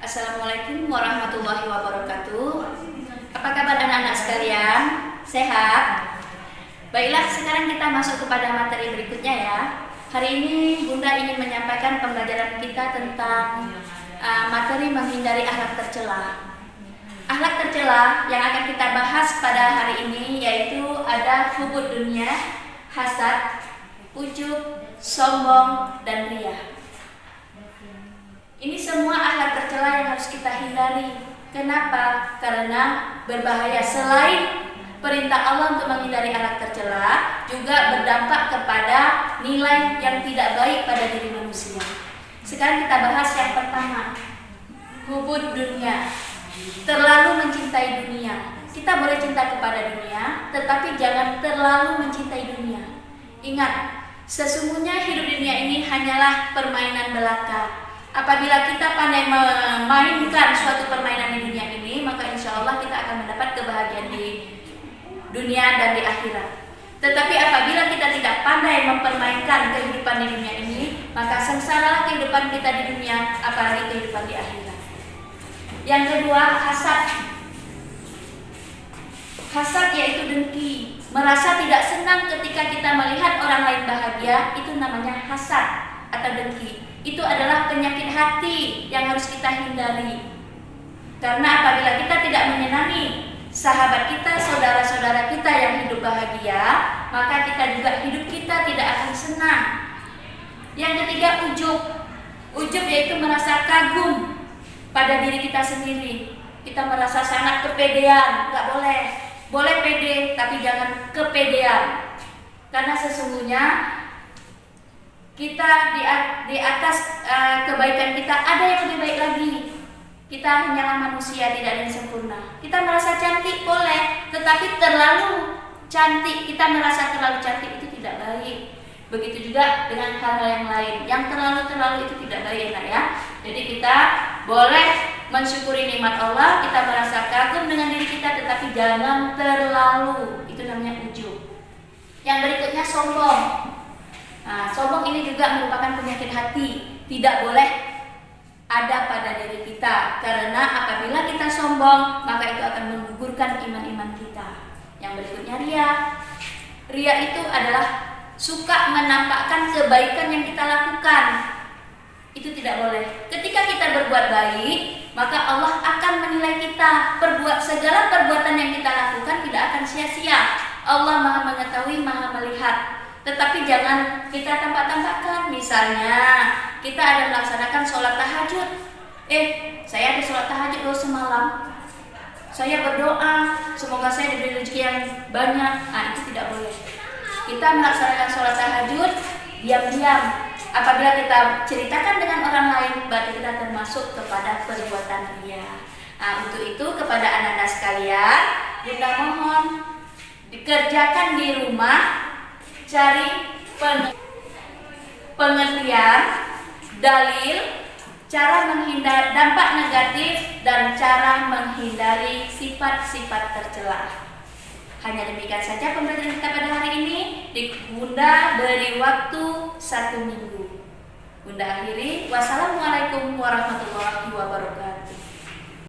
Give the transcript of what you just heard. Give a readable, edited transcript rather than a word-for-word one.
Assalamualaikum warahmatullahi wabarakatuh. Apa kabar anak-anak sekalian? Sehat? Baiklah, sekarang kita masuk kepada materi berikutnya ya. Hari ini Bunda ingin menyampaikan pembelajaran kita tentang materi menghindari akhlak tercela. Akhlak tercela yang akan kita bahas pada hari ini yaitu ada hubud dunia, hasad, ujub, sombong, dan riya. Ini semua akhlak tercela yang harus kita hindari. Kenapa? Karena berbahaya. Selain perintah Allah untuk menghindari akhlak tercela, juga berdampak kepada nilai yang tidak baik pada diri manusia. Sekarang kita bahas yang pertama, hubud dunia. Terlalu mencintai dunia. Kita boleh cinta kepada dunia, tetapi jangan terlalu mencintai dunia. Ingat, sesungguhnya hidup dunia ini hanyalah permainan belaka. Apabila kita pandai memainkan suatu permainan di dunia ini, maka insya Allah kita akan mendapat kebahagiaan di dunia dan di akhirat. Tetapi apabila kita tidak pandai mempermainkan kehidupan di dunia ini, maka sengsaralah kehidupan kita di dunia, apalagi kehidupan di akhirat. Yang kedua, hasad. Hasad yaitu dengki. Merasa tidak senang ketika kita melihat orang lain bahagia, itu namanya hasad atau dengki. Itu adalah penyakit hati yang harus kita hindari. Karena apabila kita tidak menyenangi sahabat kita, saudara-saudara kita yang hidup bahagia, maka kita juga hidup kita tidak akan senang. Yang ketiga, ujub. Ujub yaitu merasa kagum pada diri kita sendiri. Kita merasa sangat kepedean. Nggak boleh. Boleh pede, tapi jangan kepedean. Karena sesungguhnya kita di atas kebaikan kita ada yang lebih baik lagi. Kita hanyalah manusia, tidak ada yang sempurna. Kita merasa cantik boleh, tetapi terlalu cantik, kita merasa terlalu cantik itu tidak baik. Begitu juga dengan hal-hal yang lain. Yang terlalu itu tidak baik ya. Jadi kita boleh mensyukuri nikmat Allah, kita merasa kagum dengan diri kita, tetapi jangan terlalu. Itu namanya ujub. Yang berikutnya sombong. Nah, sombong ini juga merupakan penyakit hati. Tidak boleh ada pada diri kita. Karena apabila kita sombong, maka itu akan menggugurkan iman-iman kita. Yang berikutnya riya. Riya itu adalah suka menampakkan kebaikan yang kita lakukan. Itu tidak boleh. Ketika kita berbuat baik, maka Allah akan menilai kita. Segala perbuatan yang kita lakukan tidak akan sia-sia. Allah Maha mengetahui, Maha melihat. Tetapi jangan kita tampak-tampakkan. Misalnya kita ada melaksanakan sholat tahajud. Saya ada sholat tahajud loh semalam. Saya berdoa semoga saya diberi rezeki yang banyak. Itu tidak boleh. Kita melaksanakan sholat tahajud diam-diam. Apabila kita ceritakan dengan orang lain, berarti kita termasuk kepada perbuatan riya. Untuk itu kepada anak-anak sekalian, Bunda mohon dikerjakan di rumah. Cari pengertian, dalil, cara menghindari dampak negatif, dan cara menghindari sifat-sifat tercela. Hanya demikian saja pembelajaran kita pada hari ini. Bunda beri waktu 1 minggu. Bunda akhiri. Wassalamualaikum warahmatullahi wabarakatuh.